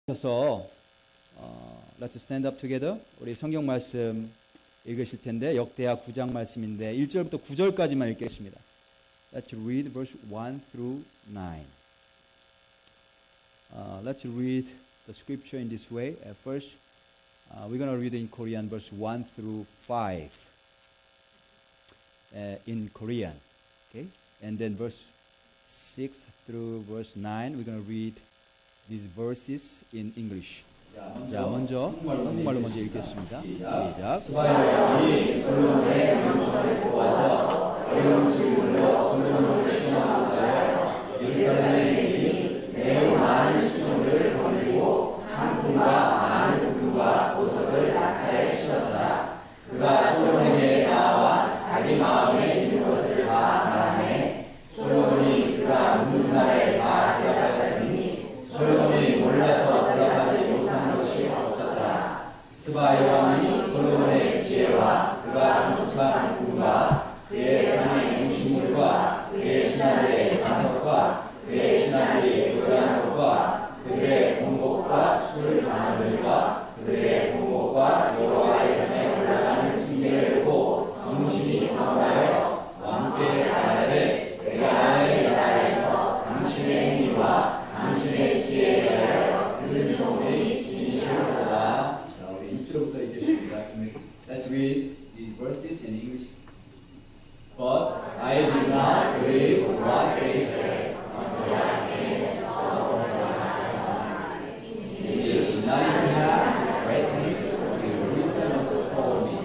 그래서 Let's stand up together. 우리 성경 말씀 읽으실 텐데 역대하 9장 말씀인데 1절부터 9절까지만 읽겠습니다. Let's read verse 1 through 9. Let's read the scripture in this way. At first, we're going to read in Korean verse 1 through 5 in Korean. Okay? And then verse 6 through verse 9, we're going to read these verses in English. 자, 먼저 한국말로 먼저 읽겠습니다. 시작. 스바야왕이 솔로몬의 명성을 보아서 어려운 질문으로 솔로몬을 시험하여 예루살렘에 이르니 매우 많은 시종을 거느리고 한 품과 많은 금과 보석을 낙하에 씌웠더라. 그가 솔로몬에게 나와 자기 마음에 있는 것을 다 말하매 솔로몬이 그가 묻는 말에 다 대답하였으니 솔로몬이 몰라서 대답하지 못한 것이 없었더라. 스바의 왕이 솔로몬의 지혜와 그가 건축한 궁과 그의 산의 음식물과 그의 신하들의 가석과 그의 신하들이 교養것과 그들의 공복과 술 많음들과 그들의 공복과 여호와의 전에 올라가는 신비를 보고 정신이 강하여 왕께 말하되 내가 나의 나라에서 당신의 행위와 당신의 지혜에 대하여 들은 소문이 진실하다. 자, 우리 6절부터 읽겠습니다. Let's read these verses in English. But I did not believe what they said until I came and saw what You did not even have greatness of your wisdom also told me.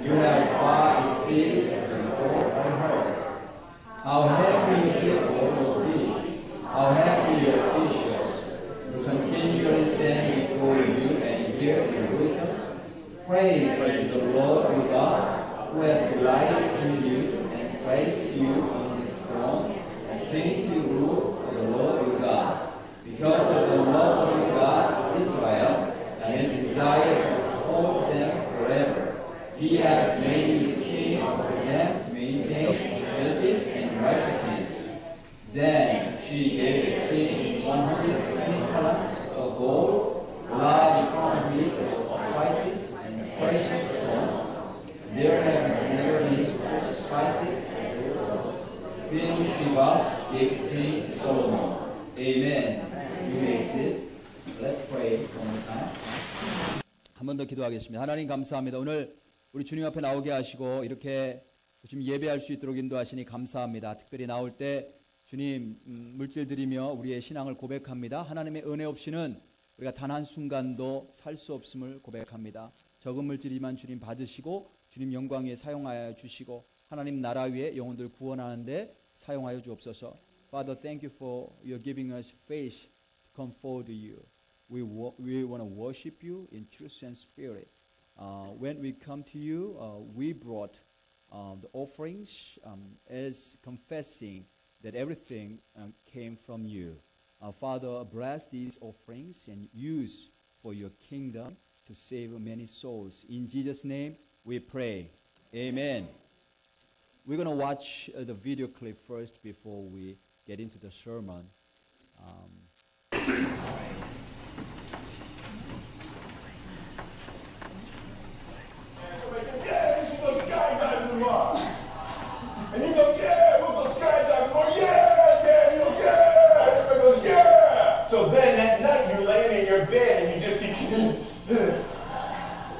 You have far exceeded the report I heard. How happy people must be, how happy your officials who continually stand before you and hear your wisdom. Praise be to the Lord your God, who has delighted in you and placed you on his throne as king to rule for the Lord your God. Because of the love of your God, Israel, and his desire to hold them forever, he has made you king over them, maintain justice and righteousness. Then she gave the king 120 talents of gold, large quantities of spices and precious stones. There have never been such spices as those Queen Sheba gave King Solomon. Amen. You may sit. Let's pray one more time. 한 번 더 기도하겠습니다. 하나님 감사합니다. 오늘 우리 주님 앞에 나오게 하시고 이렇게 주님 예배할 수 있도록 인도하시니 감사합니다. 특별히 나올 때 주님 물질 드리며 우리의 신앙을 고백합니다. 하나님의 은혜 없이는 우리가 단 한순간도 살 수 없음을 고백합니다. 적은 물질이만 주님 받으시고 주님 영광 위에 사용하여 주시고 하나님 나라 위에 영혼들 구원하는데 사용하여 주옵소서. Father, thank you for your giving us faith to come forward to you. We want to worship you in truth and spirit. When we come to you, we brought the offerings as confessing that everything came from you. Father, bless these offerings and use for your kingdom to save many souls. In Jesus' name we pray. Amen. We're going to watch the video clip first before we get into the sermon. And you go, yeah, we'll go skydiving. Or yeah, Dad. You go, yeah. Everybody goes, yeah. So then at night you're laying in your bed and you just keep,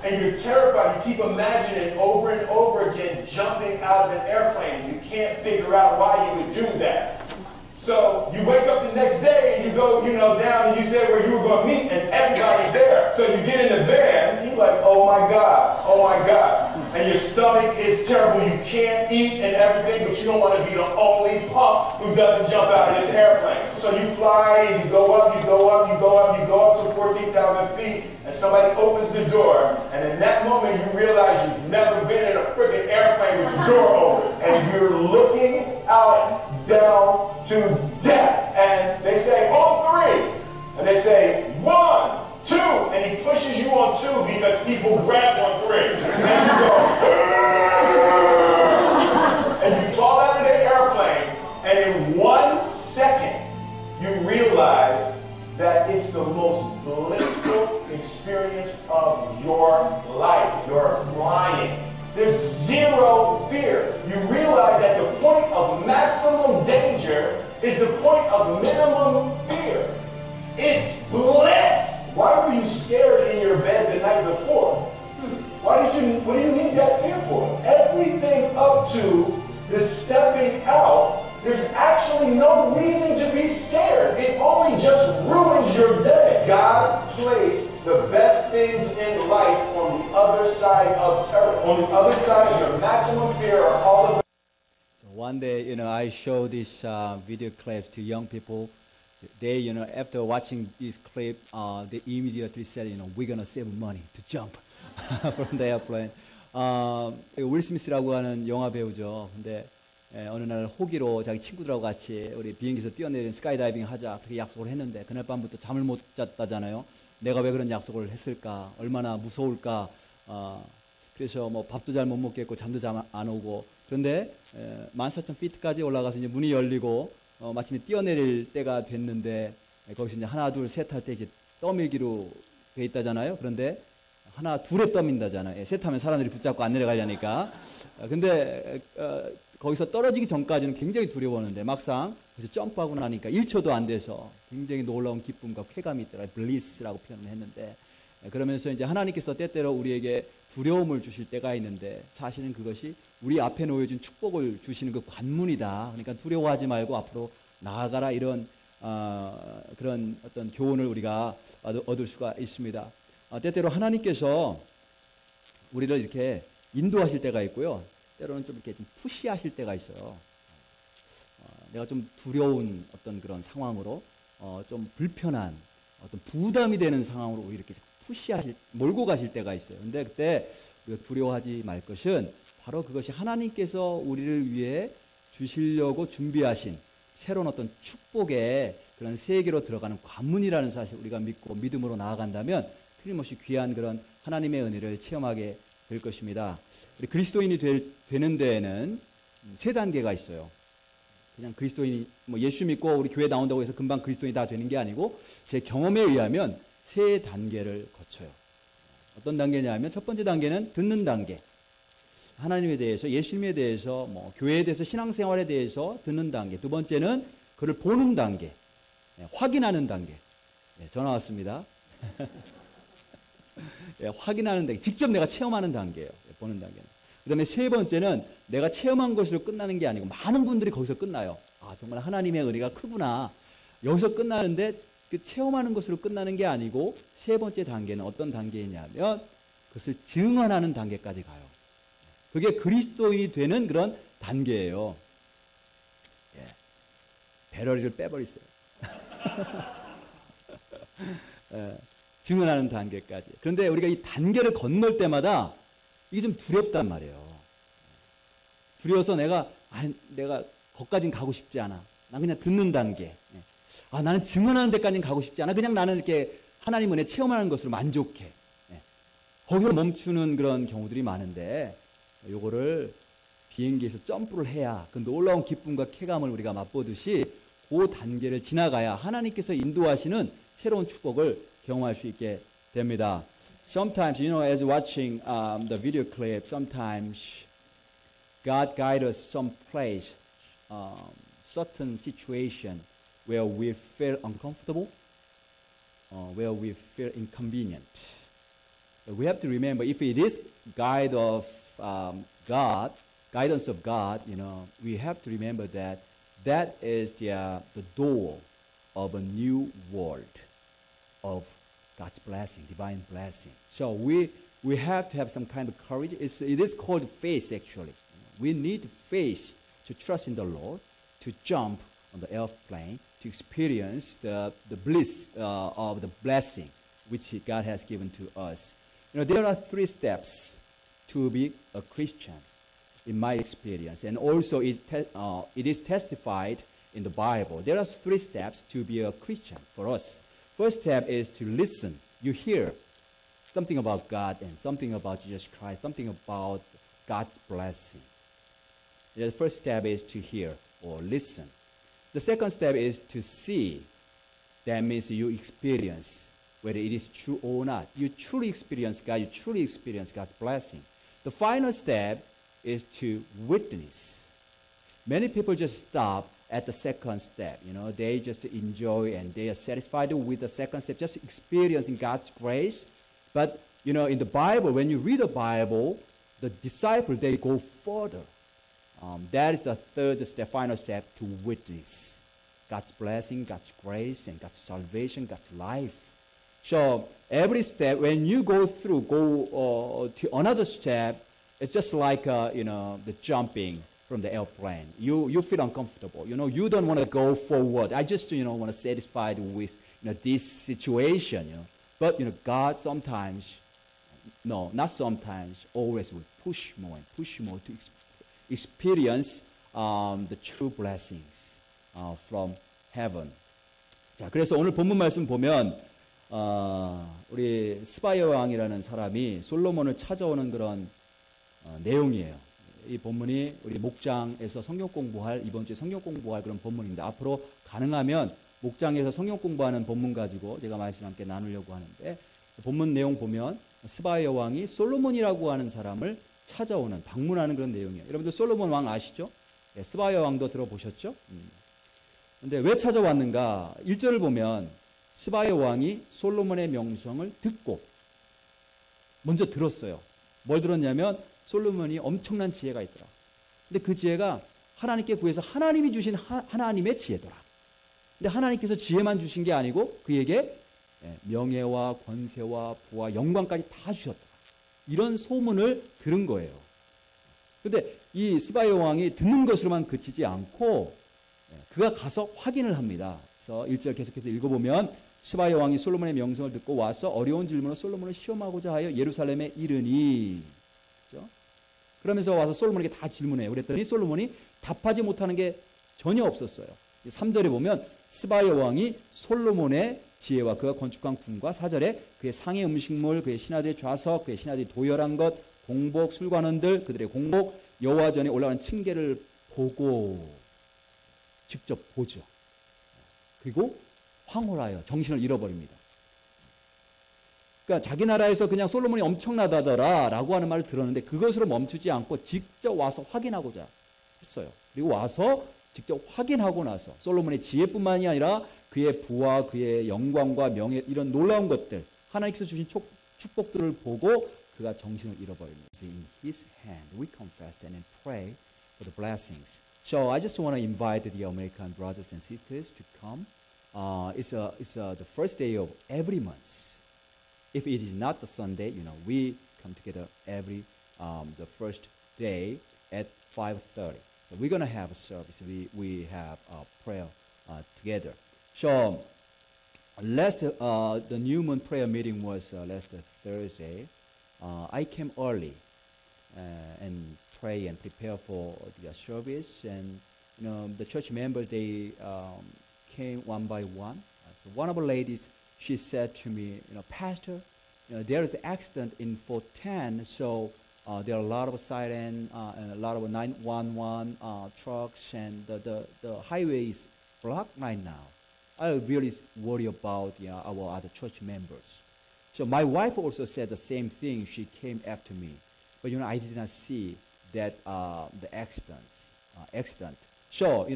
and you're terrified. You keep imagining over and over again jumping out of an airplane. You can't figure out why you would do that. So you wake up the next day and you go, down and you say where you were going to meet and everybody's there. So you get in the van and you're like, oh my God. And your stomach is terrible. You can't eat and everything, but you don't want to be the only punk who doesn't jump out of this airplane. So you fly and you go up to 14,000 feet and somebody opens the door. And in that moment you realize you've never been in a freaking airplane with the door open. And you're looking out down to death. And they say, on 3. And they say, 1, 2. And he pushes you on 2 because people grab on 3. And you go, and you fall out of the airplane. And in 1 second, you realize that it's the most blissful experience of your life. You're flying. There's zero fear. You realize that the point of maximum danger is the point of minimum fear. It's bliss. Why were you scared in your bed the night before? What do you need that fear for? Everything up to the stepping out, there's actually no reason to be scared. It only just ruins your day. God placed the best things in life on the other side of terror. On the other side of your maximum fear are all of the... One day, I show this video clips to young people. They, after watching this clip, they immediately said, we're gonna save money to jump from the airplane. 윌 스미스라고 하는 영화 배우죠. 근데 어느 날 호기로 자기 친구들하고 같이 우리 비행기에서 뛰어내린 스카이다이빙 하자 그렇게 약속을 했는데 그날 밤부터 잠을 못 잤다잖아요. 내가 왜 그런 약속을 했을까? 얼마나 무서울까? 그래서 뭐 밥도 잘 못 먹겠고 잠도 잘 안 오고 그런데 14,000피트까지 올라가서 이제 문이 열리고 마침내 뛰어내릴 때가 됐는데 거기서 이제 하나 둘 셋 할 때 이제 떠밀기로 돼 있다잖아요. 그런데 하나 둘에 떠민다잖아요. 셋 하면 사람들이 붙잡고 안 내려가려니까. 근데 거기서 떨어지기 전까지는 굉장히 두려웠는데 막상 그래서 점프하고 나니까 1초도 안 돼서 굉장히 놀라운 기쁨과 쾌감이 있더라. 블리스라고 표현을 했는데 그러면서 이제 하나님께서 때때로 우리에게 두려움을 주실 때가 있는데 사실은 그것이 우리 앞에 놓여진 축복을 주시는 그 관문이다. 그러니까 두려워하지 말고 앞으로 나아가라 이런 그런 어떤 교훈을 우리가 얻을 수가 있습니다. 때때로 하나님께서 우리를 이렇게 인도하실 때가 있고요. 때로는 좀 이렇게 좀 푸시하실 때가 있어요. 내가 좀 두려운 어떤 그런 상황으로 좀 불편한 어떤 부담이 되는 상황으로 오히려 이렇게 몰고 가실 때가 있어요. 근데 그때 우리가 두려워하지 말 것은 바로 그것이 하나님께서 우리를 위해 주시려고 준비하신 새로운 어떤 축복의 그런 세계로 들어가는 관문이라는 사실 우리가 믿고 믿음으로 나아간다면 틀림없이 귀한 그런 하나님의 은혜를 체험하게 될 것입니다. 우리 그리스도인이 되는 데에는 세 단계가 있어요. 그냥 그리스도인이 뭐 예수 믿고 우리 교회 나온다고 해서 금방 그리스도인이 다 되는 게 아니고 제 경험에 의하면 세 단계를 거쳐요. 어떤 단계냐면 첫 번째 단계는 듣는 단계. 하나님에 대해서 예수님에 대해서 뭐 교회에 대해서 신앙생활에 대해서 듣는 단계. 두 번째는 그를 보는 단계. 확인하는 단계. 전화 왔습니다. 확인하는 단계. 직접 내가 체험하는 단계예요. 보는 단계는. 그 다음에 세 번째는 내가 체험한 것으로 끝나는 게 아니고 많은 분들이 거기서 끝나요. 아, 정말 하나님의 은혜가 크구나. 여기서 끝나는데 그 체험하는 것으로 끝나는 게 아니고 세 번째 단계는 어떤 단계이냐면 그것을 증언하는 단계까지 가요. 그게 그리스도인이 되는 그런 단계예요. 배럴리를 빼버리세요. 증언하는 단계까지. 그런데 우리가 이 단계를 건널 때마다 이게 좀 두렵단 말이에요. 두려워서 내가 거기까지는 가고 싶지 않아. 난 그냥 듣는 단계. 나는 증언하는 데까지는 가고 싶지 않아. 그냥 나는 이렇게 하나님 은혜 체험하는 것으로 만족해. 거기서 멈추는 그런 경우들이 많은데 요거를 비행기에서 점프를 해야 그 놀라운 기쁨과 쾌감을 우리가 맛보듯이 그 단계를 지나가야 하나님께서 인도하시는 새로운 축복을 경험할 수 있게 됩니다. Sometimes, as watching the video clip, sometimes God guides us some place, certain situation where we feel uncomfortable, where we feel inconvenient. We have to remember, if it is guidance of God, we have to remember that that is the door of a new world of God's blessing, divine blessing. So we have to have some kind of courage. It is called faith, actually. We need faith to trust in the Lord, to jump on the airplane, to experience the bliss of the blessing which God has given to us. There are 3 steps to be a Christian, in my experience, and also it is testified in the Bible. There are 3 steps to be a Christian for us. First step is to listen. You hear something about God and something about Jesus Christ, something about God's blessing. The first step is to hear or listen. The second step is to see. that means you experience whether it is true or not. You truly experience God, you truly experience God's blessing. The final step is to witness. Many people just stop at the second step. They just enjoy and they are satisfied with the second step, just experiencing God's grace. But, in the Bible, when you read the Bible, the disciples, they go further. That is the third step, final step, to witness God's blessing, God's grace, and God's salvation, God's life. So every step, when you go to another step, it's just like, the jumping from the airplane. You feel uncomfortable. You don't want to go forward. I just, want to satisfied with, this situation, But, God sometimes, no, not sometimes, always will push more and push more to experience the true blessings from heaven. 자, 그래서 오늘 본문 말씀 보면 우리 스바야 왕이라는 사람이 솔로몬을 찾아오는 그런 내용이에요. 이 본문이 우리 목장에서 성경 공부할 이번 주에 성경 공부할 그런 본문입니다. 앞으로 가능하면 목장에서 성경 공부하는 본문 가지고 제가 말씀 함께 나누려고 하는데 본문 내용 보면 스바야 왕이 솔로몬이라고 하는 사람을 찾아오는 방문하는 그런 내용이에요. 여러분들 솔로몬 왕 아시죠? 네, 스바야 왕도 들어보셨죠? 근데 왜 찾아왔는가? 1절을 보면 스바야 왕이 솔로몬의 명성을 듣고 먼저 들었어요. 뭘 들었냐면 솔로몬이 엄청난 지혜가 있더라. 근데 그 지혜가 하나님께 구해서 하나님이 주신 하나님의 지혜더라. 근데 하나님께서 지혜만 주신 게 아니고 그에게 명예와 권세와 부와 영광까지 다 주셨더라. 이런 소문을 들은 거예요. 근데 이 스바야 왕이 듣는 것으로만 그치지 않고 그가 가서 확인을 합니다. 그래서 1절 계속해서 읽어보면 스바야 왕이 솔로몬의 명성을 듣고 와서 어려운 질문으로 솔로몬을 시험하고자 하여 예루살렘에 이르니, 그렇죠? 그러면서 와서 솔로몬에게 다 질문해요. 그랬더니 솔로몬이 답하지 못하는 게 전혀 없었어요. 3절에 보면 스바야 왕이 솔로몬의 지혜와 그가 건축한 궁과 4절에 그의 상해 음식물, 그의 신하들의 좌석, 그의 신하들이 도열한 것, 공복, 술관원들, 그들의 공복, 여호와 전에 올라가는 층계를 보고 직접 보죠. 그리고 황홀하여 정신을 잃어버립니다. 그러니까 자기 나라에서 그냥 솔로몬이 엄청나다더라 라고 하는 말을 들었는데 그것으로 멈추지 않고 직접 와서 확인하고자 했어요. 그리고 와서 직접 확인하고 나서 솔로몬의 지혜뿐만이 아니라 그의 부와 그의 영광과 명예 이런 놀라운 것들 하나님께서 주신 축복들을 보고 그가 정신을 잃어버립니다. In his hand we confess and pray for the blessings. So I just want to invite the American brothers and sisters to come. It's the first day of every month. If it is not the Sunday, we come together every the first day at 5:30. So we're gonna have a service. We have a prayer together. So the new moon prayer meeting was last Thursday. I came early and pray and prepare for the service, and the church members they came one by one. So one of the ladies, she said to me, Pastor, there is an accident in 410, so there are a lot of siren and a lot of 911 trucks, and the highway is blocked right now. I really worry about our other church members. So my wife also said the same thing. She came after me, but I did not see that the accident. So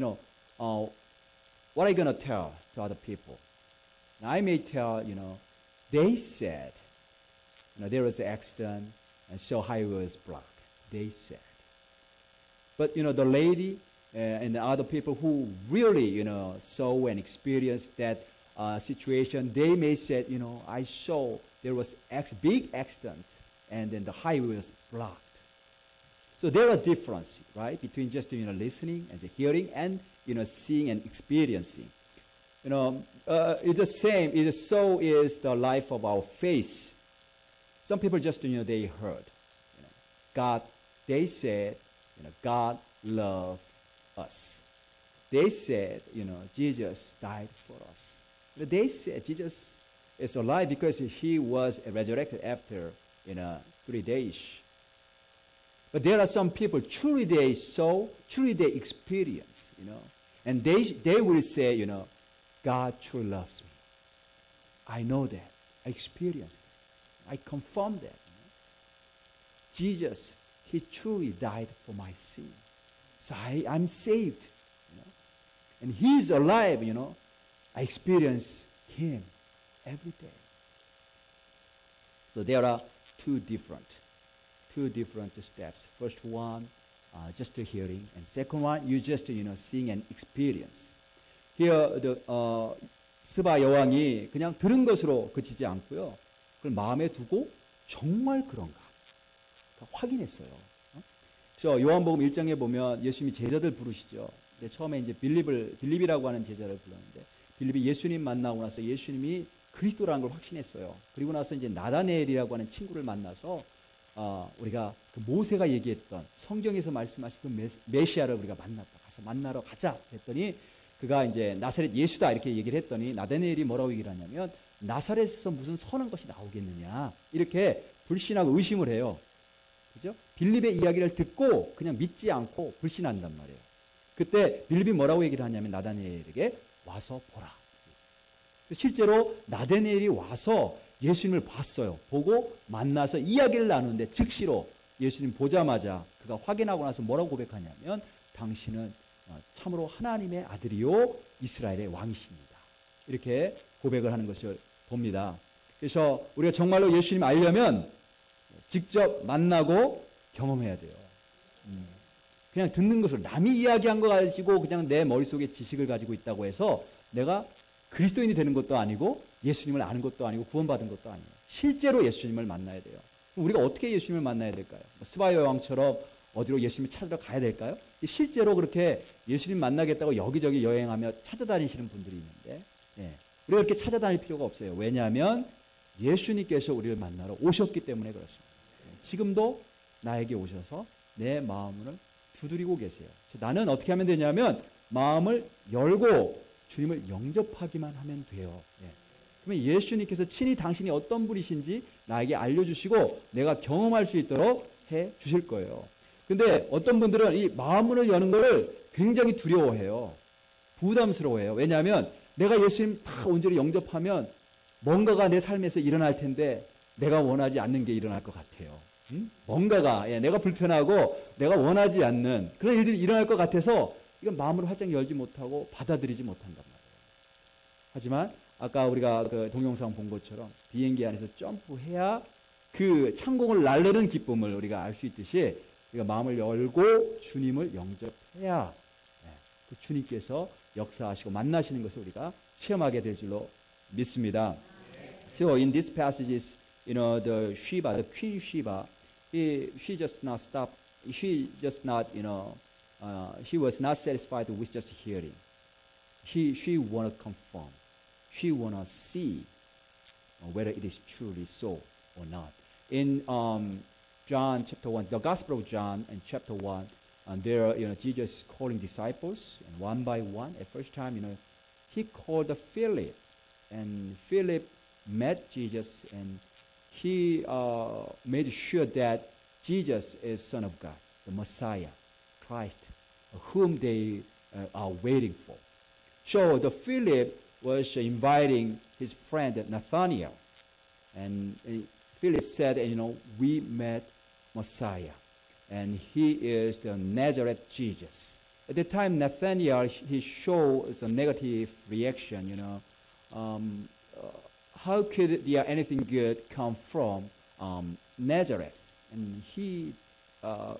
what are you gonna tell to other people? Now, I may tell they said there was an accident and so highway was blocked. They said, but the lady and the other people who really saw and experienced that situation, they may said I saw there was big accident and then the highway was blocked. So there are differences, right, between just listening and hearing and seeing and experiencing. It's the same. So is the life of our faith. Some people just they heard, God. They said, God loved us. They said, Jesus died for us. They said Jesus is alive because he was resurrected after 3 days. But there are some people truly they saw, truly they experience, and they will say, God truly loves me. I know that. I experienced it. I confirm that. Jesus, He truly died for my sin. So I'm saved. And He's alive, I experience Him every day. So there are two different steps. First one, just a hearing, and second one, you just seeing and experience. Here, 스바 여왕이 그냥 들은 것으로 그치지 않고요. 그걸 마음에 두고 정말 그런가 확인했어요. 그래서 요한복음 1장에 보면 예수님이 제자들 부르시죠. 근데 처음에 이제 빌립이라고 하는 제자를 불렀는데 빌립이 예수님 만나고 나서 예수님이 그리스도라는 걸 확신했어요. 그리고 나서 이제 나다네엘이라고 하는 친구를 만나서 우리가 그 모세가 얘기했던 성경에서 말씀하신 그 메시아를 우리가 가서 만나러 가자 했더니 그가 이제 나사렛 예수다 이렇게 얘기를 했더니 나다네엘이 뭐라고 얘기를 하냐면 나사렛에서 무슨 선한 것이 나오겠느냐 이렇게 불신하고 의심을 해요. 그죠? 빌립의 이야기를 듣고 그냥 믿지 않고 불신한단 말이에요. 그때 빌립이 뭐라고 얘기를 하냐면 나다네엘에게 와서 보라. 실제로 나다네엘이 와서 예수님을 봤어요. 보고 만나서 이야기를 나누는데 즉시로 예수님 보자마자 그가 확인하고 나서 뭐라고 고백하냐면 당신은 참으로 하나님의 아들이요 이스라엘의 왕이십니다. 이렇게 고백을 하는 것을 봅니다. 그래서 우리가 정말로 예수님 알려면 직접 만나고 경험해야 돼요. 그냥 듣는 것을 남이 이야기한 거 가지고 그냥 내 머릿속에 지식을 가지고 있다고 해서 내가 그리스도인이 되는 것도 아니고 예수님을 아는 것도 아니고 구원받은 것도 아니에요. 실제로 예수님을 만나야 돼요. 우리가 어떻게 예수님을 만나야 될까요? 스바 여왕처럼 어디로 예수님을 찾으러 가야 될까요? 실제로 그렇게 예수님 만나겠다고 여기저기 여행하며 찾아다니시는 분들이 있는데 우리가 그렇게 찾아다닐 필요가 없어요. 왜냐하면 예수님께서 우리를 만나러 오셨기 때문에 그렇습니다. 지금도 나에게 오셔서 내 마음을 두드리고 계세요. 나는 어떻게 하면 되냐면 마음을 열고 주님을 영접하기만 하면 돼요. 그러면 예수님께서 친히 당신이 어떤 분이신지 나에게 알려주시고 내가 경험할 수 있도록 해 주실 거예요. 근데 어떤 분들은 이 마음문을 여는 것을 굉장히 두려워해요. 부담스러워해요. 왜냐하면 내가 예수님 다 온전히 영접하면 뭔가가 내 삶에서 일어날 텐데 내가 원하지 않는 게 일어날 것 같아요. 뭔가가 내가 불편하고 내가 원하지 않는 그런 일들이 일어날 것 같아서 이건 마음을 활짝 열지 못하고 받아들이지 못한단 말이에요. 하지만 아까 우리가 그 동영상 본 것처럼 비행기 안에서 점프해야 그 창공을 날르는 기쁨을 우리가 알 수 있듯이 우리가 마음을 열고 주님을 영접해야 그 주님께서 역사하시고 만나시는 것을 우리가 체험하게 될 줄로 믿습니다. So in these passages, the Sheba, the Queen Sheba, she was not satisfied with just hearing. She want to confirm. She want to see whether it is truly so or not. In John chapter 1, the Gospel of John and chapter 1, there Jesus calling disciples, and one by one, at first time, he called Philip, and Philip met Jesus, and he made sure that Jesus is Son of God, the Messiah, Christ, whom they are waiting for. So the Philip was inviting his friend Nathanael, and Philip said, we met Messiah, and he is the Nazareth Jesus. At the time, Nathanael, he showed a negative reaction, how could there anything good come from Nazareth? And he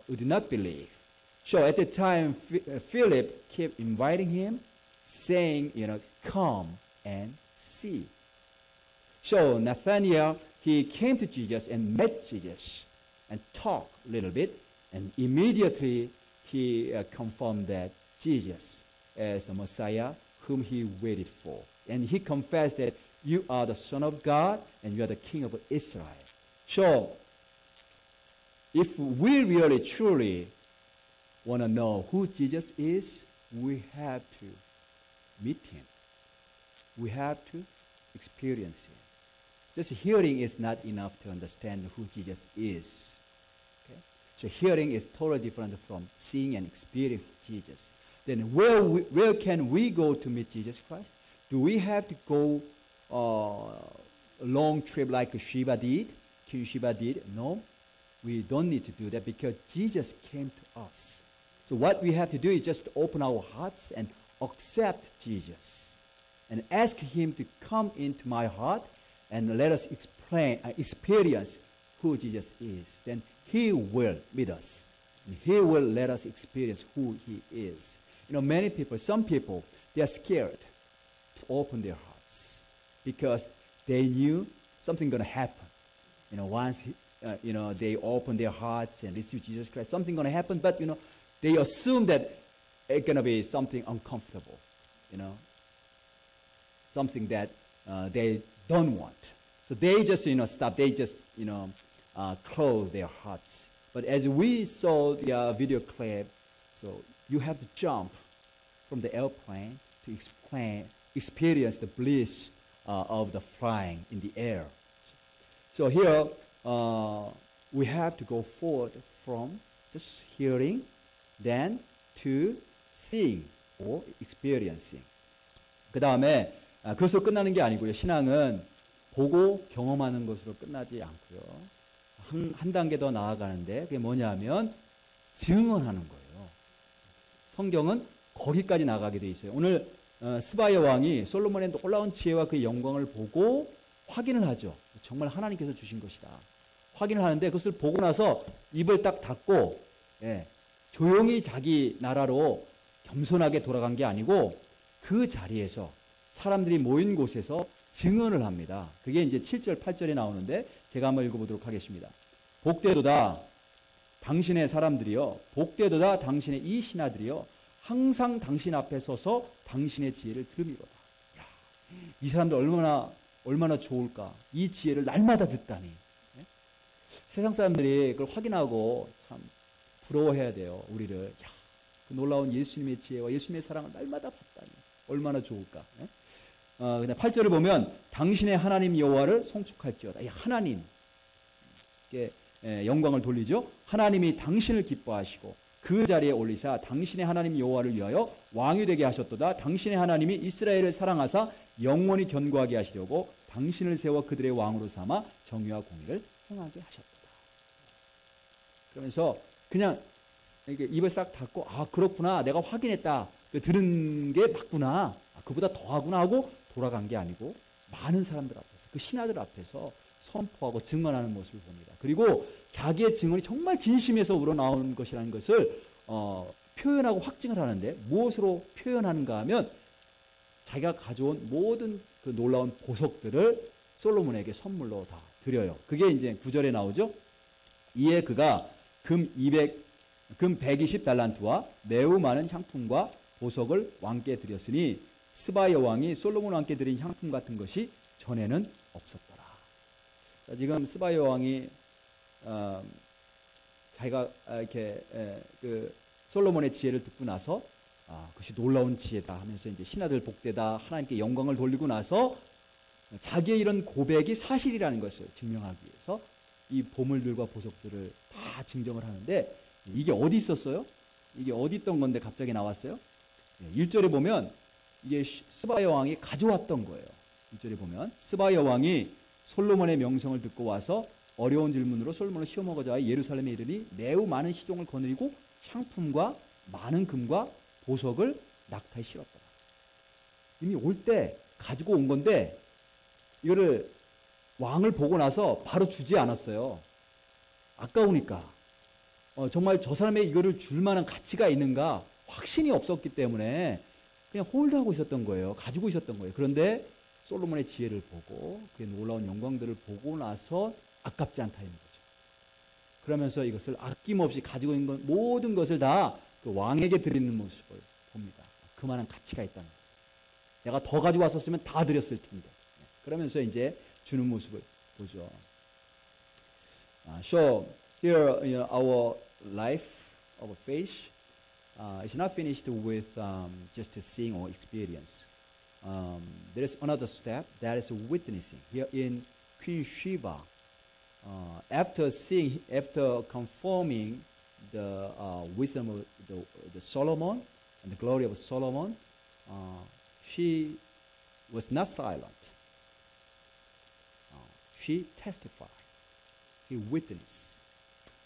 would not believe. So at the time, Philip kept inviting him, saying, come and see. So Nathanael, he came to Jesus and met Jesus and talked a little bit, and immediately he confirmed that Jesus is the Messiah whom he waited for. And he confessed that you are the Son of God and you are the King of Israel. So, if we really truly want to know who Jesus is, we have to meet him. We have to experience him. Just hearing is not enough to understand who Jesus is. Okay? So hearing is totally different from seeing and experiencing Jesus. Then where can we go to meet Jesus Christ? Do we have to go long trip like Shiva did, King Shiva did. No, we don't need to do that because Jesus came to us. So what we have to do is just open our hearts and accept Jesus and ask Him to come into my heart and let us experience who Jesus is. Then He will meet us. And He will let us experience who He is. You know, many people, some people, they are scared to open their hearts because they knew something going to happen. You know, once they open their hearts and receive Jesus Christ, something going to happen. But they assume that it's going to be something uncomfortable. Something that they don't want. So they just stop. They just close their hearts. But as we saw the video clip, so you have to jump from the airplane to experience the bliss of the flying in the air. So here we have to go forward from just hearing, then to seeing or experiencing. 그 다음에 그것으로 끝나는 게 아니고요. 신앙은 보고 경험하는 것으로 끝나지 않고요. 한 단계 더 나아가는데 그게 뭐냐면 증언하는 거예요. 성경은 거기까지 나가게 돼 있어요. 오늘 스바의 왕이 솔로몬의 놀라운 지혜와 그 영광을 보고 확인을 하죠. 정말 하나님께서 주신 것이다. 확인을 하는데 그것을 보고 나서 입을 딱 닫고 조용히 자기 나라로 겸손하게 돌아간 게 아니고 그 자리에서 사람들이 모인 곳에서 증언을 합니다. 그게 이제 7절, 8절에 나오는데 제가 한번 읽어보도록 하겠습니다. 복되도다 당신의 사람들이여, 복되도다 당신의 이 신하들이여, 항상 당신 앞에 서서 당신의 지혜를 들으미로다. 이 사람들 얼마나 좋을까. 이 지혜를 날마다 듣다니. 세상 사람들이 그걸 확인하고 참 부러워해야 돼요. 우리를. 그 놀라운 예수님의 지혜와 예수님의 사랑을 날마다 봤다니. 얼마나 좋을까. 그냥 8절을 보면 당신의 하나님 여호와를 송축할지어다. 이 하나님 영광을 돌리죠. 하나님이 당신을 기뻐하시고 그 자리에 올리사 당신의 하나님 여호와를 위하여 왕이 되게 하셨도다. 당신의 하나님이 이스라엘을 사랑하사 영원히 견고하게 하시려고 당신을 세워 그들의 왕으로 삼아 정의와 공의를 행하게 하셨도다. 그러면서 그냥 이렇게 입을 싹 닫고 그렇구나, 내가 확인했다, 들은 게 맞구나, 그보다 더하구나 하고 돌아간 게 아니고 많은 사람들 앞에서, 그 신하들 앞에서 선포하고 증언하는 모습을 봅니다. 그리고 자기의 증언이 정말 진심에서 우러나오는 것이라는 것을 표현하고 확증을 하는데 무엇으로 표현하는가 하면 자기가 가져온 모든 그 놀라운 보석들을 솔로몬에게 선물로 다 드려요. 그게 이제 9절에 나오죠. 이에 그가 금 120달란트와 매우 많은 향품과 보석을 왕께 드렸으니 스바 여왕이 솔로몬 왕께 드린 향품 같은 것이 전에는 없었더라. 지금 스바 여왕이 자기가 이렇게 그 솔로몬의 지혜를 듣고 나서 그것이 놀라운 지혜다 하면서 이제 신하들 복되다 하나님께 영광을 돌리고 나서 자기의 이런 고백이 사실이라는 것을 증명하기 위해서 이 보물들과 보석들을 다 증정을 하는데 이게 어디 있었어요? 이게 어디 있던 건데 갑자기 나왔어요? 1절에 보면 이게 스바 여왕이 가져왔던 거예요. 1절에 보면 스바 여왕이 솔로몬의 명성을 듣고 와서 어려운 질문으로 솔로몬을 시험하고자 예루살렘에 이르니 매우 많은 시종을 거느리고 향품과 많은 금과 보석을 낙타에 실었더라. 이미 올 때 가지고 온 건데 이거를 왕을 보고 나서 바로 주지 않았어요. 아까우니까. 정말 저 사람의 이거를 줄 만한 가치가 있는가 확신이 없었기 때문에 그냥 홀드하고 있었던 거예요. 가지고 있었던 거예요. 그런데 솔로몬의 지혜를 보고 그의 놀라운 영광들을 보고 나서 아깝지 않다는 거죠. 그러면서 이것을 아낌없이 가지고 있는 것, 모든 것을 다 그 왕에게 드리는 모습을 봅니다. 그만한 가치가 있다는 거예요. 내가 더 가지고 왔었으면 다 드렸을 텐데. 그러면서 이제 주는 모습을 보죠. So here, our life, our faith, is not finished with just seeing or experience. There is another step, that is witnessing. Here in Queen Sheba, after confirming the wisdom of the Solomon and the glory of Solomon, she was not silent. she testified. He witnessed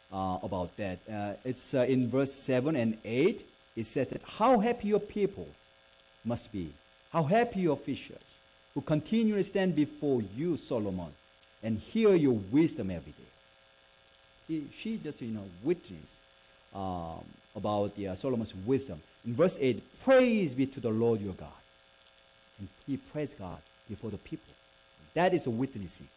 about that. It's in verse 7 and 8. It says that how happy your people must be. How happy your officials who continually stand before you, Solomon, and hear your wisdom every day. She just, witnessed about Solomon's wisdom. In verse 8, praise be to the Lord your God. And he praised God before the people. That is a witnessing.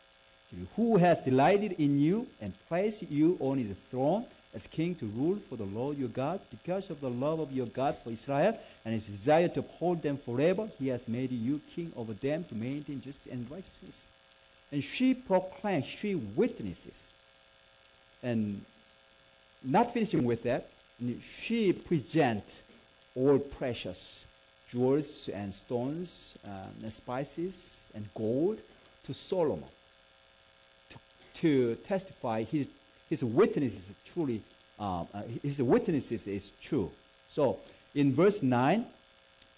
Who has delighted in you and placed you on his throne as king to rule for the Lord your God, because of the love of your God for Israel and his desire to uphold them forever, he has made you king over them to maintain justice and righteousness. And she proclaims, she witnesses. And not finishing with that, she presents all precious jewels and stones, and spices and gold to Solomon to testify his witnesses truly. His witnesses is true. So in verse 9,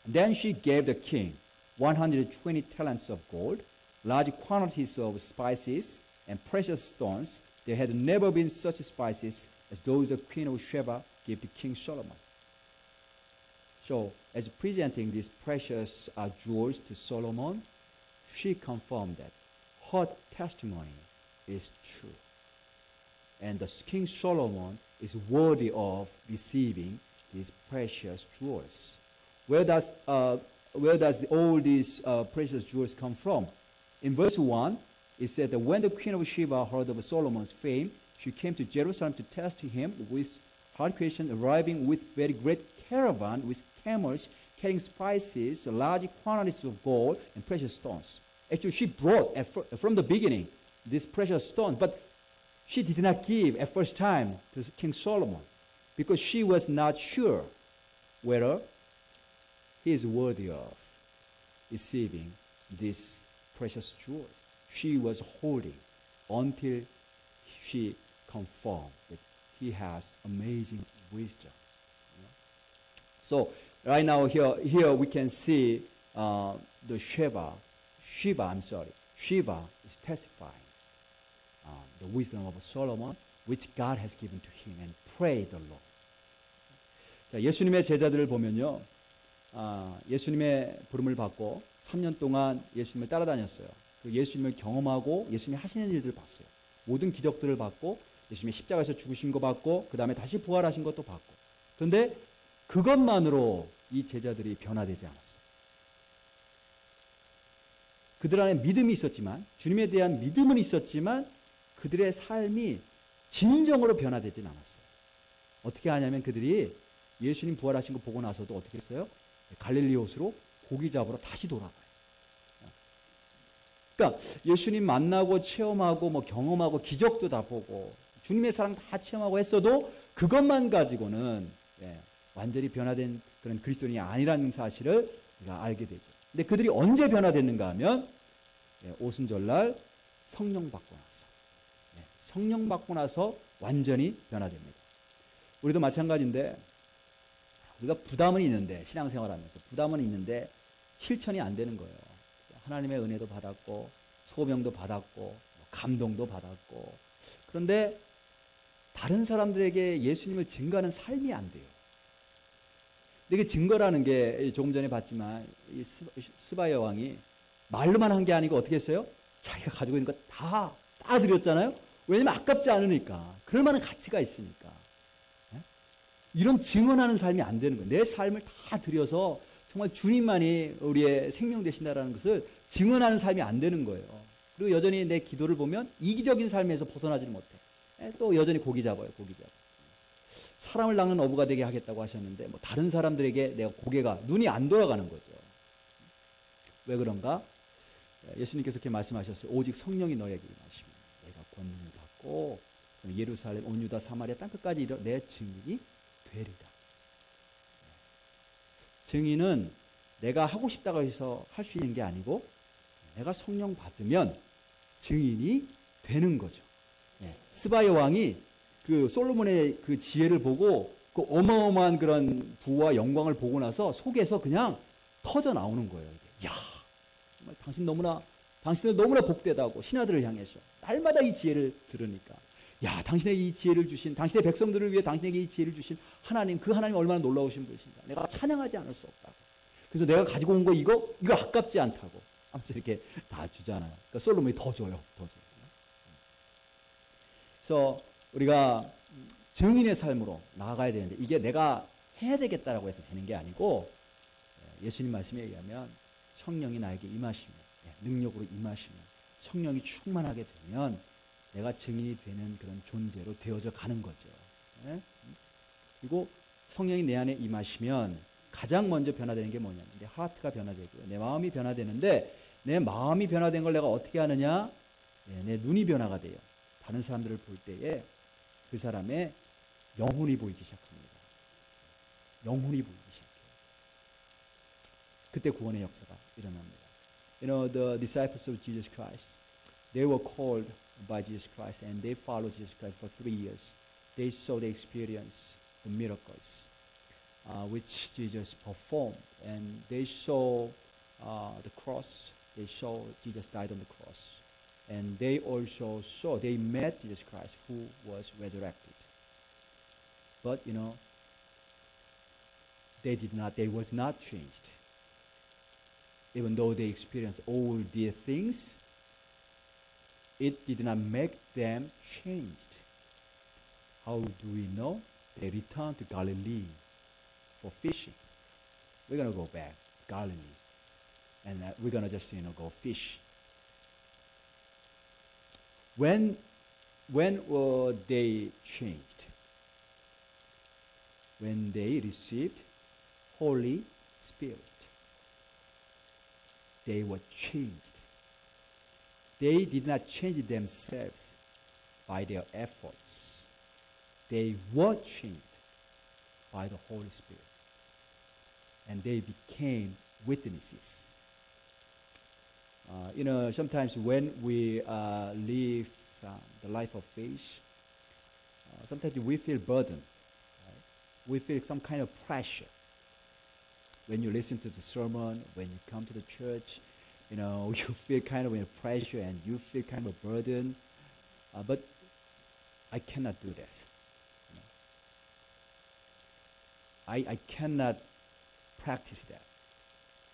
then she gave the king 120 talents of gold, large quantities of spices and precious stones. There had never been such spices as those the queen of Sheba gave to King Solomon. So, as presenting these precious jewels to Solomon, she confirmed that her testimony is true. And the King Solomon is worthy of receiving these precious jewels. Where does all these precious jewels come from? In verse 1, it said that when the queen of Sheba heard of Solomon's fame, she came to Jerusalem to test him with hard question, arriving with very great caravan with camels carrying spices, large quantities of gold and precious stones. Actually, she brought from the beginning this precious stone, but she did not give at first time to King Solomon because she was not sure whether he is worthy of receiving this precious jewel. She was holding until she confirmed that he has amazing wisdom. So right now here we can see the Sheba is testifying the wisdom of Solomon, which God has given to him, and pray the Lord. 자, 예수님의 제자들을 보면요, 예수님의 부름을 받고 3년 동안 예수님을 따라다녔어요. 예수님을 경험하고 예수님이 하시는 일들을 봤어요. 모든 기적들을 봤고 예수님이 십자가에서 죽으신 거 봤고 그 다음에 다시 부활하신 것도 봤고. 그런데 그것만으로 이 제자들이 변화되지 않았어요. 그들 안에 믿음이 있었지만, 주님에 대한 믿음은 있었지만 그들의 삶이 진정으로 변화되진 않았어요. 어떻게 하냐면 그들이 예수님 부활하신 거 보고 나서도 어떻게 했어요? 갈릴리 호수로 고기 잡으러 다시 돌아가요. 그러니까 예수님 만나고 체험하고 뭐 경험하고 기적도 다 보고 주님의 사랑 다 체험하고 했어도 그것만 가지고는 완전히 변화된 그런 그리스도인이 아니라는 사실을 우리가 알게 되죠. 근데 그들이 언제 변화됐는가 하면 오순절날 성령 받고 나서 성령 받고 나서 완전히 변화됩니다. 우리도 마찬가지인데 우리가 부담은 있는데 신앙생활하면서 부담은 있는데 실천이 안 되는 거예요. 하나님의 은혜도 받았고 소명도 받았고 감동도 받았고 그런데 다른 사람들에게 예수님을 증거하는 삶이 안 돼요. 근데 이게 증거라는 게 조금 전에 봤지만 이 스바 여왕이 말로만 한 게 아니고 어떻게 했어요? 자기가 가지고 있는 거 다 드렸잖아요. 왜냐면 아깝지 않으니까. 그럴 만한 가치가 있으니까. 이런 증언하는 삶이 안 되는 거예요. 내 삶을 다 드려서 정말 주님만이 우리의 생명 되신다라는 것을 증언하는 삶이 안 되는 거예요. 그리고 여전히 내 기도를 보면 이기적인 삶에서 벗어나지는 못해. 또 여전히 고기 잡아요. 사람을 낚는 어부가 되게 하겠다고 하셨는데 뭐 다른 사람들에게 내가 고개가 눈이 안 돌아가는 거죠. 왜 그런가? 예수님께서 이렇게 말씀하셨어요. 오직 성령이 너에게 임하시면 내가 권능을 받고 예루살렘, 온 유다, 사마리아 땅끝까지 이르러 내 증인이 되리라. 증인은 내가 하고 싶다고 해서 할 수 있는 게 아니고 내가 성령 받으면 증인이 되는 거죠. 스바 여왕이 그 솔로몬의 그 지혜를 보고 그 어마어마한 그런 부와 영광을 보고 나서 속에서 그냥 터져 나오는 거예요. 야, 정말 당신들 너무나 복되다고 신하들을 향해서 날마다 이 지혜를 들으니까 야, 당신에게 이 지혜를 주신, 당신의 백성들을 위해 당신에게 이 지혜를 주신 하나님, 그 하나님 얼마나 놀라우신 분이신가. 내가 찬양하지 않을 수 없다고. 그래서 내가 가지고 온 거 이거 아깝지 않다고. 아무튼 이렇게 다 주잖아요. 그러니까 솔로몬이 더 줘요. 더 줘요. 그래서 우리가 증인의 삶으로 나아가야 되는데 이게 내가 해야 되겠다라고 해서 되는 게 아니고 예수님 말씀에 의하면 성령이 나에게 임하시면 능력으로 임하시면 성령이 충만하게 되면 내가 증인이 되는 그런 존재로 되어져 가는 거죠. 그리고 성령이 내 안에 임하시면 가장 먼저 변화되는 게 뭐냐면 내 하트가 변화되고요. 내 마음이 변화되는데 내 마음이 변화된 걸 내가 어떻게 하느냐? 내 눈이 변화가 돼요. 다른 사람들을 볼 때에 그 사람의 영혼이 보이기 시작합니다. 영혼이 보이기 시작해요. 그때 구원의 역사가 일어납니다. You know, the disciples of Jesus Christ, they were called by Jesus Christ and they followed Jesus Christ for 3 years. They saw the experience, the miracles, which Jesus performed, and they saw the cross. They saw Jesus died on the cross, and they also saw, they met Jesus Christ who was resurrected. But you know, they was not changed. Even though they experienced all these things, it did not make them changed. How do we know? They returned to Galilee for fishing. We're going to go back to Galilee. And we're going to just, go fish. When were they changed? When they received Holy Spirit. They were changed. They did not change themselves by their efforts. They were changed by the Holy Spirit. And they became witnesses. Sometimes when we live the life of faith, sometimes we feel burdened. Right? We feel some kind of pressure. When you listen to the sermon, when you come to the church, you feel kind of a pressure and you feel kind of a burden. But I cannot do that. I cannot practice that.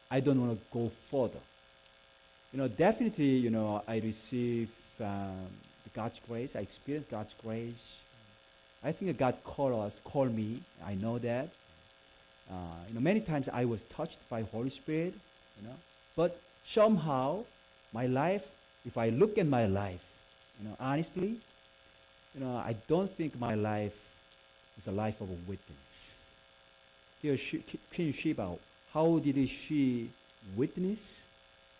I don't want to go further. Definitely, I receive God's grace. I experience God's grace. I think God called me. I know that. Many times I was touched by Holy Spirit, but somehow my life, if I look at my life, honestly, I don't think my life is a life of a witness. Here, Queen Sheba, how did she witness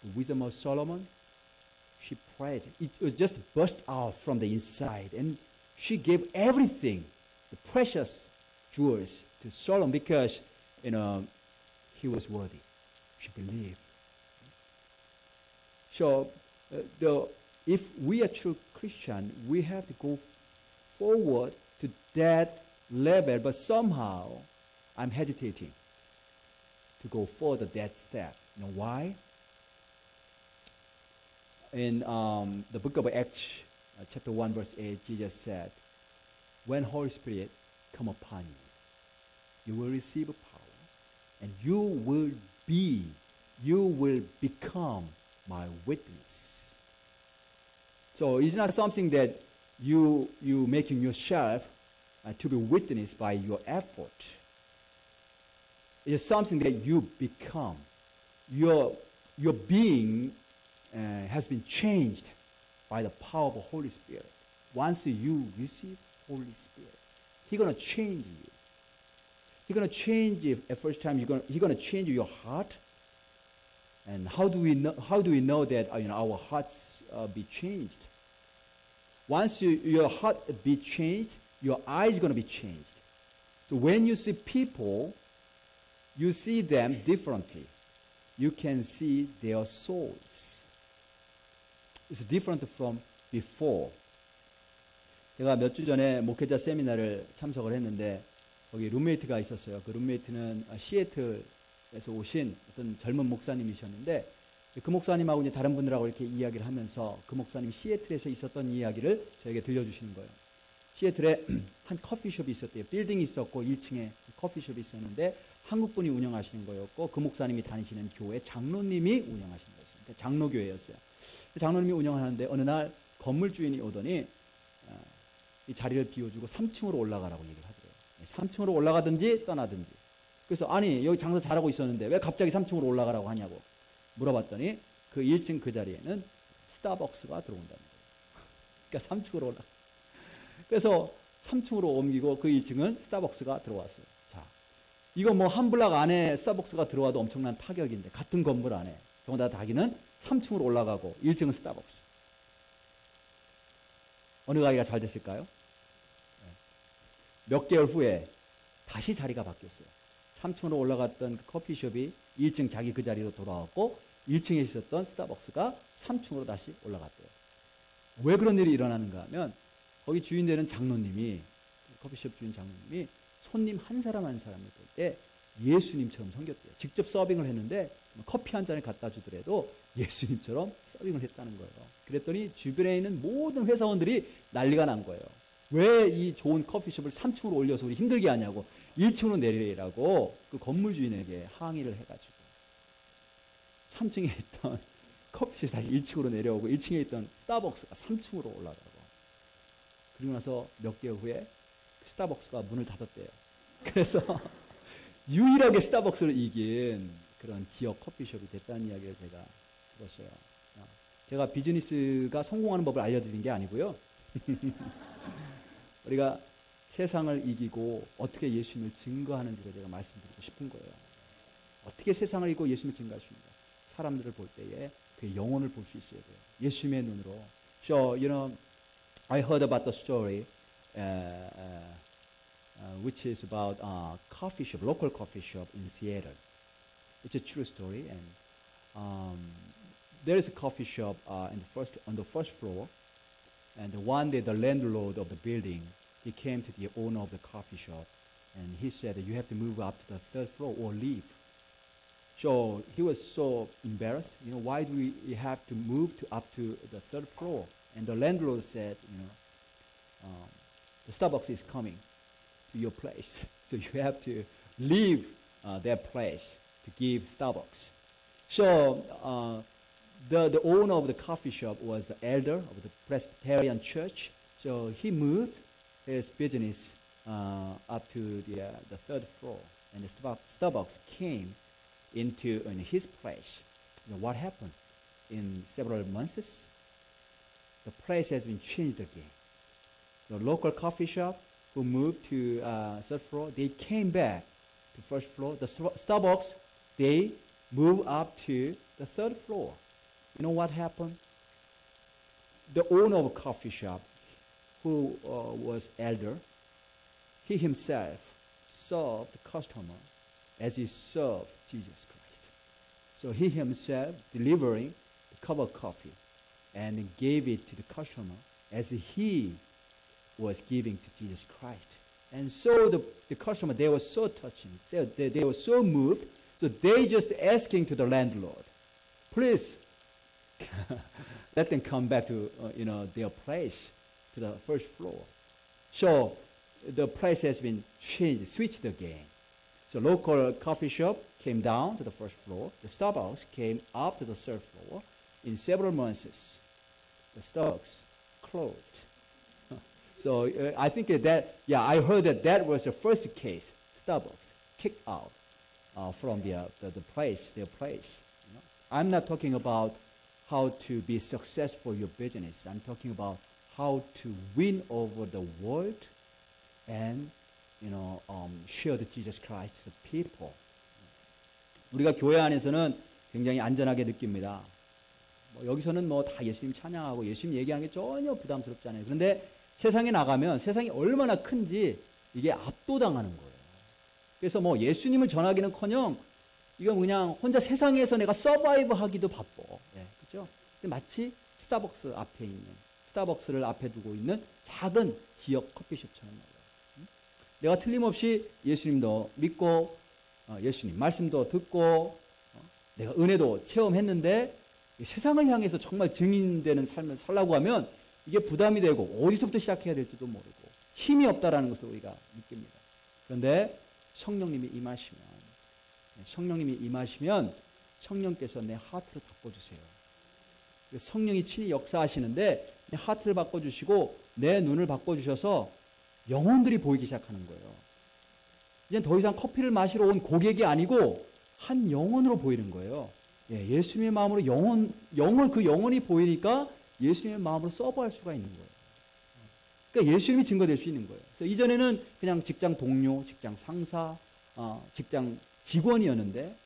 the wisdom of Solomon? She prayed. It was just burst out from the inside, and she gave everything, the precious jewels, to Solomon because he was worthy. She believed. So, if we are true Christian, we have to go forward to that level. But somehow, I'm hesitating to go further that step. Why? In the book of Acts, chapter 1, verse 8, Jesus said, "When Holy Spirit come upon you, you will receive power, and you will become my witness." So it's not something that you making yourself to be witnessed by your effort. It's something that you become. Your being has been changed by the power of the Holy Spirit. Once you receive Holy Spirit, He's gonna change you. He's gonna change you at first time. He's gonna change your heart. And how do we know that our hearts be changed? Once your heart be changed, your eyes gonna be changed. So when you see people, you see them differently. You can see their souls. It's different from before. 제가 몇 주 전에 목회자 세미나를 참석을 했는데 거기 룸메이트가 있었어요. 그 룸메이트는 시애틀에서 오신 어떤 젊은 목사님이셨는데 그 목사님하고 이제 다른 분들하고 이렇게 이야기를 하면서 그 목사님이 시애틀에서 있었던 이야기를 저에게 들려주시는 거예요. 시애틀에 한 커피숍이 있었대요. 빌딩이 있었고 1층에 커피숍이 있었는데 한국분이 운영하시는 거였고 그 목사님이 다니시는 교회 장로님이 운영하시는 거였어요. 장로교회였어요. 장로님이 운영하는데 어느 날 건물 주인이 오더니 이 자리를 비워주고 3층으로 올라가라고 얘기를 하더래요. 3층으로 올라가든지 떠나든지. 그래서 아니 여기 장사 잘하고 있었는데 왜 갑자기 3층으로 올라가라고 하냐고 물어봤더니 그 1층 그 자리에는 스타벅스가 들어온다는 거예요. 그러니까 3층으로 올라. 그래서 3층으로 옮기고 그 1층은 스타벅스가 들어왔어요. 자, 이거 뭐 한 블락 안에 스타벅스가 들어와도 엄청난 타격인데 같은 건물 안에 더군다나 자기는 3층으로 올라가고 1층은 스타벅스. 어느 가게가 잘 됐을까요? 몇 개월 후에 다시 자리가 바뀌었어요. 3층으로 올라갔던 그 커피숍이 1층 자기 그 자리로 돌아왔고 1층에 있었던 스타벅스가 3층으로 다시 올라갔대요. 왜 그런 일이 일어나는가 하면 거기 주인 되는 장로님이 커피숍 주인 장로님이 손님 한 사람 한 사람을 볼 때 예수님처럼 섬겼대요. 직접 서빙을 했는데 커피 한 잔을 갖다 주더라도 예수님처럼 서빙을 했다는 거예요. 그랬더니 주변에 있는 모든 회사원들이 난리가 난 거예요. 왜 이 좋은 커피숍을 3층으로 올려서 우리 힘들게 하냐고 1층으로 내리라고 그 건물 주인에게 항의를 해가지고 3층에 있던 커피숍이 다시 1층으로 내려오고 1층에 있던 스타벅스가 3층으로 올라가고 그리고 나서 몇 개월 후에 스타벅스가 문을 닫았대요. 그래서 유일하게 스타벅스를 이긴 그런 지역 커피숍이 됐다는 이야기를 제가 들었어요. 제가 비즈니스가 성공하는 법을 알려드린 게 아니고요. 우리가 세상을 이기고 어떻게 예수님을 증거하는지를 제가 말씀드리고 싶은 거예요. 어떻게 세상을 이기고 예수님을 증거할 수 있는가? 사람들을 볼 때에 그 영혼을 볼 수 있어야 돼요. 예수님의 눈으로. So, you know, I heard about the story which is about a coffee shop, local coffee shop in Seattle. It's a true story, and there is a coffee shop on the first floor. And one day, the landlord of the building, he came to the owner of the coffee shop, and he said, "You have to move up to the third floor or leave." So he was so embarrassed. You know, why do we have to move up to the third floor? And the landlord said, you know, the Starbucks is coming to your place, so you have to leave their place to give Starbucks. So the owner of the coffee shop was the elder of the Presbyterian church, so he moved his business up to the third floor, and the Starbucks came into his place. You know, what happened? In several months, the place has been changed again. The local coffee shop who moved to third floor, they came back to first floor. The Starbucks, they moved up to the third floor. You know what happened? The owner of a coffee shop, who was elder, he himself served the customer as he served Jesus Christ. So he himself delivering the cup of coffee and gave it to the customer as he was giving to Jesus Christ. And so the customer, they were so touching, they were so moved, so they just asking to the landlord, please let them come back to their place, to the first floor. So the place has been changed, switched again. So local coffee shop came down to the first floor. The Starbucks came up to the third floor. In several months, the Starbucks closed. So I think I heard that was the first case. Starbucks kicked out from their place. You know? I'm not talking about how to be successful in your business. I'm talking about how to win over the world and share the Jesus Christ to the people. 우리가 교회 안에서는 굉장히 안전하게 느낍니다. 여기서는 다 예수님 찬양하고 예수님 얘기하는 게 전혀 부담스럽지 않아요. 그런데 세상에 나가면 세상이 얼마나 큰지 이게 압도당하는 거예요. 그래서 예수님을 전하기는커녕 이건 그냥 혼자 세상에서 내가 서바이브 하기도 바빠. 그렇죠? 근데 마치 스타벅스 앞에 있는, 스타벅스를 앞에 두고 있는 작은 지역 커피숍처럼 말이에요. 내가 틀림없이 예수님도 믿고 예수님 말씀도 듣고 내가 은혜도 체험했는데 세상을 향해서 정말 증인되는 삶을 살라고 하면 이게 부담이 되고 어디서부터 시작해야 될지도 모르고 힘이 없다라는 것을 우리가 느낍니다. 그런데 성령님이 임하시면 성령께서 내 하트를 바꿔주세요. 성령이 친히 역사하시는데 내 하트를 바꿔주시고 내 눈을 바꿔주셔서 영혼들이 보이기 시작하는 거예요. 이제 더 이상 커피를 마시러 온 고객이 아니고 한 영혼으로 보이는 거예요. 예수님의 마음으로 그 영혼이 보이니까 예수님의 마음으로 서브할 수가 있는 거예요. 그러니까 예수님이 증거될 수 있는 거예요. 그래서 이전에는 그냥 직장 동료, 직장 상사, 직장 직원이었는데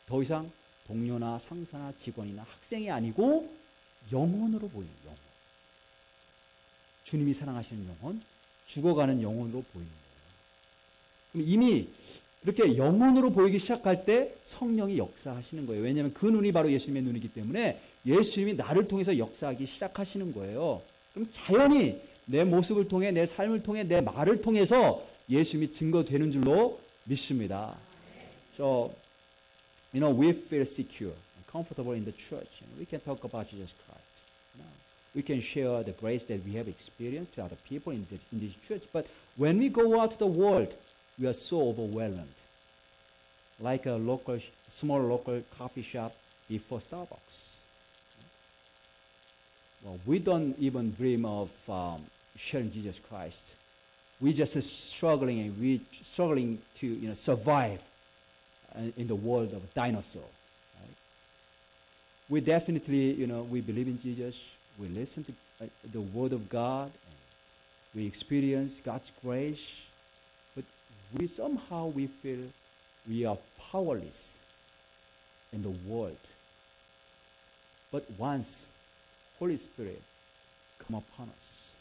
더 이상 동료나 상사나 직원이나 학생이 아니고 영혼으로 보이는 영혼. 주님이 사랑하시는 영혼, 죽어가는 영혼으로 보이는 거예요. 그럼 이미 이렇게 영혼으로 보이기 시작할 때 성령이 역사하시는 거예요. 왜냐하면 그 눈이 바로 예수님의 눈이기 때문에 예수님이 나를 통해서 역사하기 시작하시는 거예요. 그럼 자연히 내 모습을 통해, 내 삶을 통해, 내 말을 통해서 예수님이 증거되는 줄로 믿습니다. So, we feel secure and comfortable in the church. We can talk about Jesus Christ. We can share the grace that we have experienced to other people in this church. But when we go out to the world, we are so overwhelmed. Like a small local coffee shop before Starbucks. Well, we don't even dream of sharing Jesus Christ. We're just struggling to survive in the world of dinosaur. Right? We definitely, we believe in Jesus. We listen to the Word of God. And we experience God's grace. But we feel we are powerless in the world. But once Holy Spirit come upon us,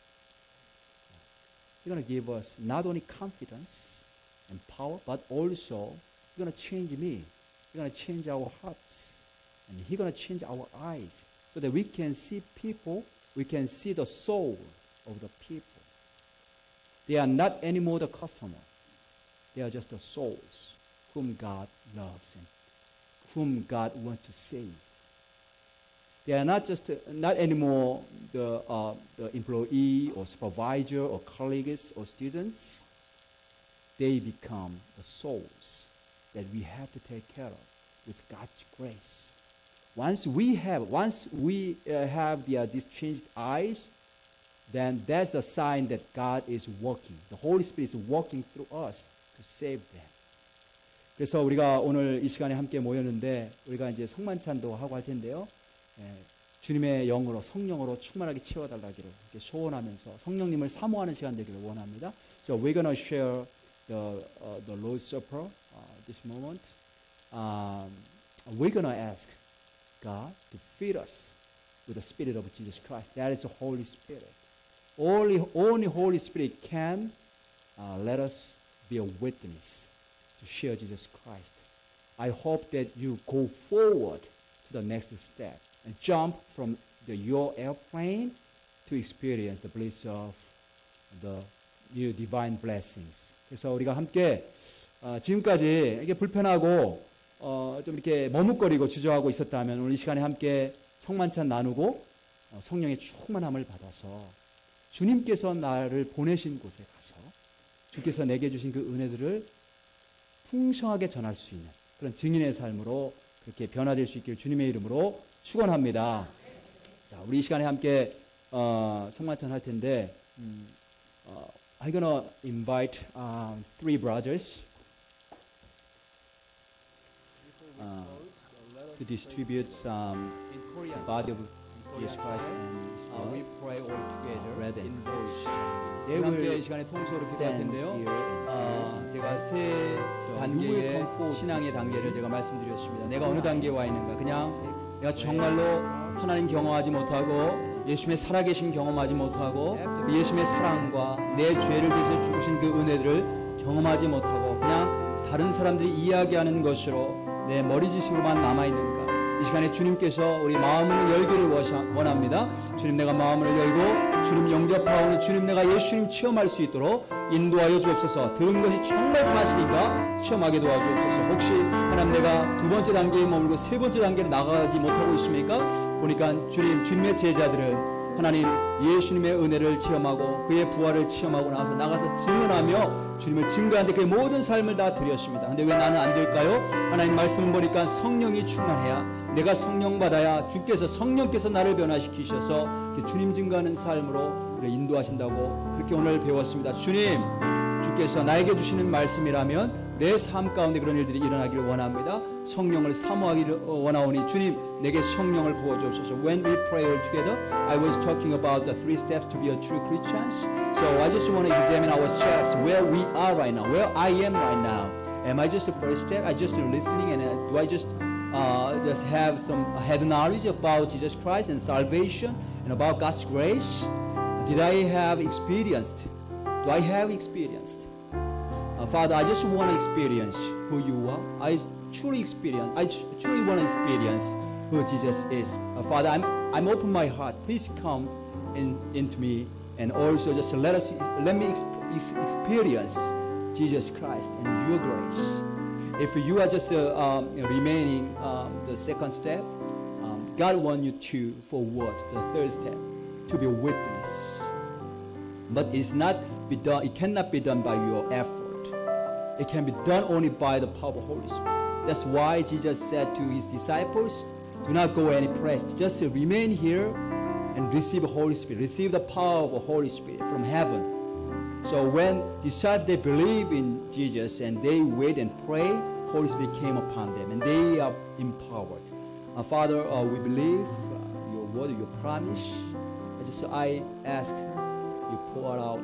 He's going to give us not only confidence and power, but also He's going to change me. He's going to change our hearts. And He's going to change our eyes so that we can see people, we can see the soul of the people. They are not anymore the customer. They are just the souls whom God loves and whom God wants to save. They are not anymore the employee or supervisor or colleagues or students. They become the souls that we have to take care of with God's grace. Once we have these changed eyes, then that's a sign that God is working. The Holy Spirit is working through us to save them. 그래서 우리가 오늘 이 시간에 함께 모였는데 우리가 이제 성만찬도 하고 할 텐데요. 주님의 영으로 성령으로 충만하게 채워달라기를 이렇게 소원하면서 성령님을 사모하는 시간 되기를 원합니다. So we're gonna share the Lord's Supper this moment. We're gonna ask God to feed us with the Spirit of Jesus Christ. That is the Holy Spirit. Only Holy Spirit can let us be a witness to share Jesus Christ. I hope that you go forward to the next step and jump from your airplane to experience the bliss of the new divine blessings. 그래서 우리가 함께 지금까지 이게 불편하고 좀 이렇게 머뭇거리고 주저하고 있었다면 오늘 이 시간에 함께 성만찬 나누고 성령의 충만함을 받아서 주님께서 나를 보내신 곳에 가서 주께서 내게 주신 그 은혜들을 풍성하게 전할 수 있는 그런 증인의 삶으로 그렇게 변화될 수 있기를 주님의 이름으로 축원합니다. 자, 우리 이 시간에 함께 성만찬 할 텐데 I'm gonna invite three brothers to distribute some body of Jesus Christ and we pray all together bread and they will 이 시간에 통소로 기도할 텐데요. 제가 세 단계의 신앙의 단계를 제가 말씀드렸습니다. 내가 어느 단계에 와 있는가? 그냥 내가 정말로 하나님 경험하지 못하고 예수님의 살아계신 경험하지 못하고 예수님의 사랑과 내 죄를 대신 죽으신 그 은혜들을 경험하지 못하고 그냥 다른 사람들이 이야기하는 것으로 내 머리지식으로만 남아있는가? 이 시간에 주님께서 우리 마음을 열기를 원합니다. 주님, 내가 마음을 열고 주님 영접하오니 주님, 내가 예수님 체험할 수 있도록 인도하여 주옵소서. 들은 것이 정말 사실인가 체험하게 도와주옵소서. 혹시 하나님, 내가 두 번째 단계에 머물고 세 번째 단계로 나가지 못하고 있습니까? 보니까 주님의 제자들은 하나님 예수님의 은혜를 체험하고 그의 부활을 체험하고 나가서 증언하며 주님을 증거하는데 그의 모든 삶을 다 드렸습니다. 근데 왜 나는 안 될까요? 하나님 말씀을 보니까 성령이 충만해야, 내가 성령 받아야 성령께서 나를 변화시키셔서 주님 증거하는 삶으로 우리를 인도하신다고 그렇게 오늘 배웠습니다. 주께서 나에게 주시는 말씀이라면 내 삶 가운데 그런 일들이 일어나기를 원합니다. 성령을 사모하기를 원하오니 주님, 내게 성령을 부어주옵소서. When we pray all together, I was talking about the 3 steps to be a true Christian. So I just want to examine ourselves, where we are right now, where I am right now. Am I just the first step? I just listening, and do I just have some head knowledge about Jesus Christ and salvation and about God's grace? Did I have experienced? Do I have experienced? Father, I just want to experience who you are. I truly want to experience who Jesus is. Father, I'm open my heart. Please come into me, and also just let me experience Jesus Christ and your grace. If you are just remaining the second step, God wants you to forward the third step, to be a witness. But it's not be done. It cannot be done by your effort. It can be done only by the power of the Holy Spirit. That's why Jesus said to his disciples, do not go any place. Just remain here and receive the Holy Spirit. Receive the power of the Holy Spirit from heaven. So when disciples, they believe in Jesus and they wait and pray, Holy Spirit came upon them and they are empowered. Father, we believe your word, your promise. I ask you to pour out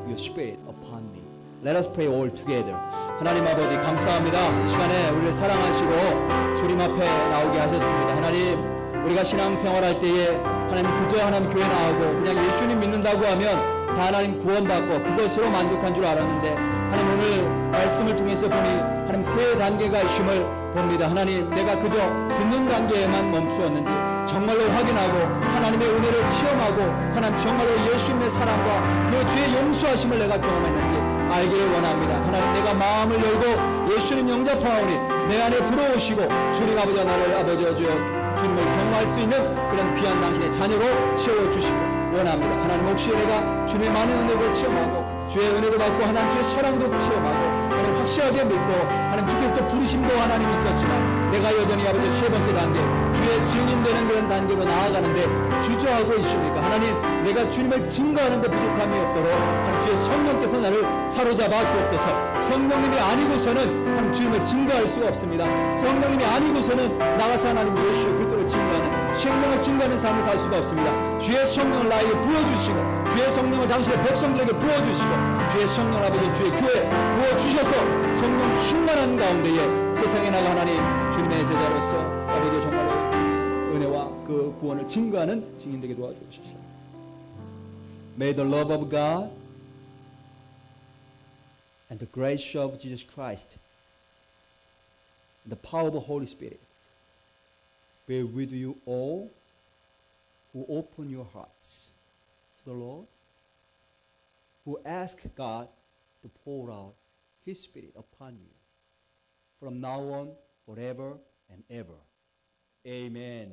your spirit upon me. Let us pray all together. 하나님 아버지 감사합니다. 이 시간에 우리를 사랑하시고 주님 앞에 나오게 하셨습니다. 하나님, 우리가 신앙생활할 때에 하나님 그저 하나님 교회 나오고 그냥 예수님 믿는다고 하면 다 하나님 구원받고 그것으로 만족한 줄 알았는데, 하나님 오늘 말씀을 통해서 보니 하나님 세 단계가 있음을 봅니다. 하나님, 내가 그저 듣는 단계에만 멈추었는지 정말로 확인하고 하나님의 은혜를 체험하고 하나님 정말로 예수님의 사랑과 그 죄의 용서하심을 내가 경험했는지 알기를 원합니다. 하나님, 내가 마음을 열고 예수님 영접하오니 내 안에 들어오시고 주님 아버지와 나를 아버지 주님을 경험할 수 있는 그런 귀한 당신의 자녀로 세워주시고 원합니다. 하나님, 혹시 내가 주님의 많은 은혜를 체험하고 주의 은혜도 받고 하나님 주의 사랑도 체험하고 하나님 확실하게 믿고 하나님 주께서 또 부르심도 하나님 있었지만 내가 여전히 아버지 세 번째 단계 주의 증인되는 그런 단계로 나아가는데 주저하고 있습니까? 하나님, 내가 주님을 증거하는데 부족함이 없도록 하나님 주의 성령께서 나를 사로잡아 주옵소서. 성령님이 아니고서는 하나님 주님을 증거할 수가 없습니다. 성령님이 아니고서는 나가서 하나님 예수 그리스도를 증거하는 생명을 증거하는 삶을 살 수가 없습니다. 주의 성령을 나에게 부어주시고 주의 성령을 당신의 백성들에게 부어주시고 주의 성령 아버지 주의 교회 부어주셔서 성령 충만한 가운데에 세상에 나가 하나님 주님의 제자로서 아버지 정말로 은혜와 그 구원을 증거하는 증인되게 도와주십시오. May the love of God and the grace of Jesus Christ and the power of the Holy Spirit be with you all who open your hearts to the Lord, who ask God to pour out His Spirit upon you from now on, forever and ever. Amen.